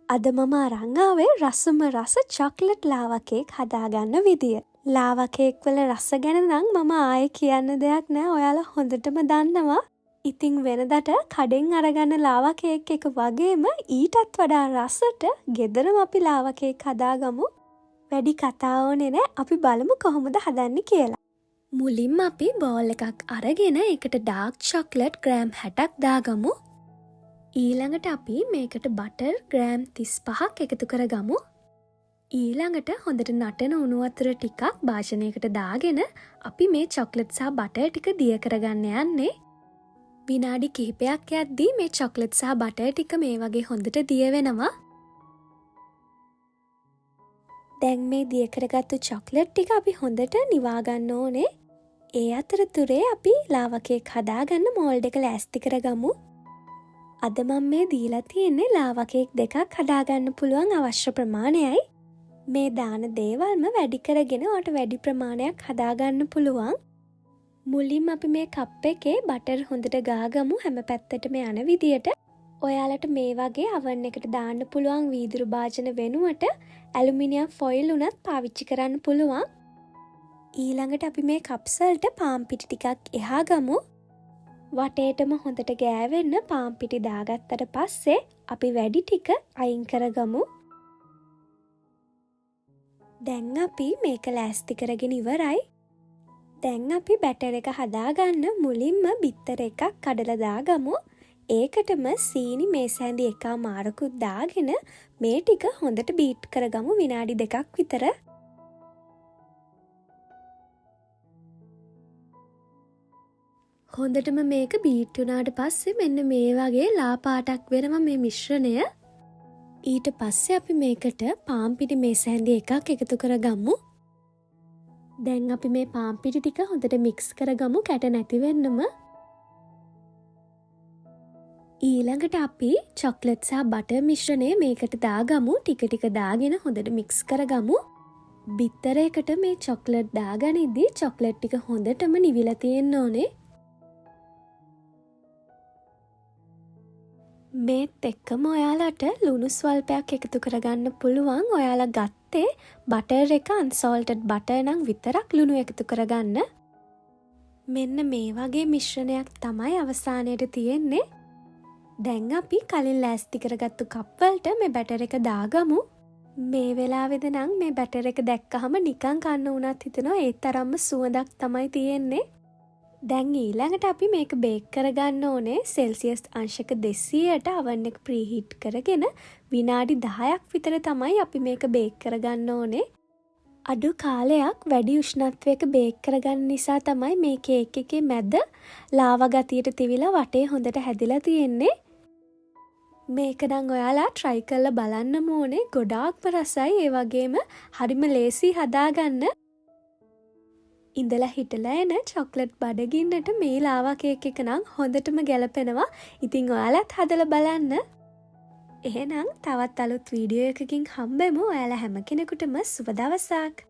අද මම අරන් ආවේ රසම රස චොක්ලට් ලාවා කේක් හදාගන්න විදිය. ලාවා කේක් වල රස ගැන නම් මම ආයේ කියන්න දෙයක් නෑ. ඔයාලා හොඳටම දන්නවා. ඉතින් වෙනදට කඩෙන් අරගන්න ලාවා කේක් එක වගේම ඊටත් වඩා රසට ගෙදරම අපි ලාවා කේක් හදාගමු. වැඩි කතා ඕනේ නෑ. අපි බලමු කොහොමද හදන්නේ කියලා. මුලින්ම අපි බෝල් එකක් අරගෙන ඒකට ඩාර්ක් චොක්ලට් ග්‍රෑම් 60ක් දාගමු. ඊළඟට අපි මේකට බටර් ග්‍රෑම් 35ක් එකතු කරගමු. ඊළඟට හොඳට නටන උණු වතුර ටිකක් භාජනයකට දාගෙන අපි මේ චොක්ලට් සහ බටර් ටික දිය කරගන්න යන්නේ. විනාඩි කිහිපයක් යද්දී මේ චොක්ලට් සහ බටර් ටික මේ වගේ හොඳට දිය වෙනවා. දැන් මේ දිය කරගත්තු චොක්ලට් ටික අපි හොඳට නිවා ගන්න ඕනේ. ඒ අතරතුරේ අපි ලාවා කේක් හදාගන්න මෝල්ඩ් එක ලෑස්ති කරගමු. අද මම මේ දීලා තියෙන්නේ ලාවා කේක් දෙකක් හදාගන්න පුළුවන් අවශ්‍ය ප්‍රමාණයයි. මේ දාන දේවල්ම වැඩි කරගෙන ඔයාලට වැඩි ප්‍රමාණයක් හදාගන්න පුළුවන්. මුලින්ම අපි මේ කප් එකේ බටර් හොඳට ගාගමු හැම පැත්තටම යන විදියට. ඔයාලට මේ වගේ oven එකට දාන්න පුළුවන් වීදුරු භාජන වෙනුවට ඇලුමිනියම් ෆොයිල් උනත් පාවිච්චි කරන්න පුළුවන්. ඊළඟට අපි මේ කප්ස් වලට පාන් පිටි ටිකක් එහා ගමු. වටේටම හොඳට ගෑවෙන්න පාන් පිටි දාගත්තට පස්සේ අපි වැඩි ටික අයින් කරගමු. දැන් අපි මේක ලෑස්ති කරගෙන ඉවරයි. දැන් අපි බැටර් එක හදාගන්න මුලින්ම බිත්තර එකක් කඩලා දාගමු. ඒකටම සීනි මේස හැඳි එකමාරකුත් දාගෙන මේ ටික හොඳට බීට් කරගමු විනාඩි 2ක් විතර. හොඳටම මේක බීට් වුණාට පස්සේ මෙන්න මේ වගේ ලා පාටක් වෙනවා මේ මිශ්‍රණය. ඊට පස්සේ අපි මේකට පාන් පිටි මේස හැඳි එකක් එකතු කරගමු. දැන් අපි මේ පාන් පිටි ටික හොඳට මික්ස් කරගමු කැට නැති වෙන්නම. ඊළඟට අපි චොක්ලට් සහ බටර් මිශ්‍රණය මේකට දාගමු. ටික ටික දාගෙන හොඳට මික්ස් කරගමු. බිත්තරයකට මේ චොක්ලට් දාගනිද්දී චොක්ලට් ටික හොඳටම නිවිලා තියෙන්න ඕනේ. මේත් එක්කම ඔයාලට ලුණු ස්වල්පයක් එකතු කරගන්න පුළුවන්. ඔයාලා ගත්තේ බටර් එක අන්සෝල්ටඩ් බටර් නම් විතරක් ලුණු එකතු කරගන්න. මෙන්න මේ වගේ මිශ්‍රණයක් තමයි අවසානයේට තියෙන්නේ. දැන් අපි කලින් ලෑස්ති කරගත්තු කප් වලට මේ බැටර් එක දාගමු. මේ වෙලාවේද නම් මේ බැටර් එක දැක්කහම නිකන් කන්න උනත් හිතෙනවා ඒ තරම්ම සුවඳක් තමයි තියෙන්නේ. දැන් ඊළඟට අපි මේක බේක් කරගන්න ඕනේ සෙල්සියස් අංශක 200ට oven එක ප්‍රීහීට් කරගෙන විනාඩි 10ක් විතර තමයි අපි මේක බේක් කරගන්න ඕනේ. අඩු කාලයක් වැඩි උෂ්ණත්වයක බේක් කරගන්න නිසා තමයි මේ කේක් එකේ මැද ලාවා ගතියට තිවිලා වටේ හොඳට හැදිලා තියෙන්නේ. මේක නම් ඔයාලා try කරලා බලන්නම ඕනේ. ගොඩාක්ම රසයි. ඒ වගේම හරිම ලේසි හදාගන්න. ඉඳලා හිටලා එන චොක්ලට් බඩගින්නට මේ ලාවා කේක් එක නම් හොඳටම ගැලපෙනවා. ඉතින් ඔයාලත් හදලා බලන්න. එහෙනම් තවත් අලුත් වීඩියෝ එකකින් හම්බෙමු. ඔයාලා හැම කෙනෙකුටම සුබ දවසක්.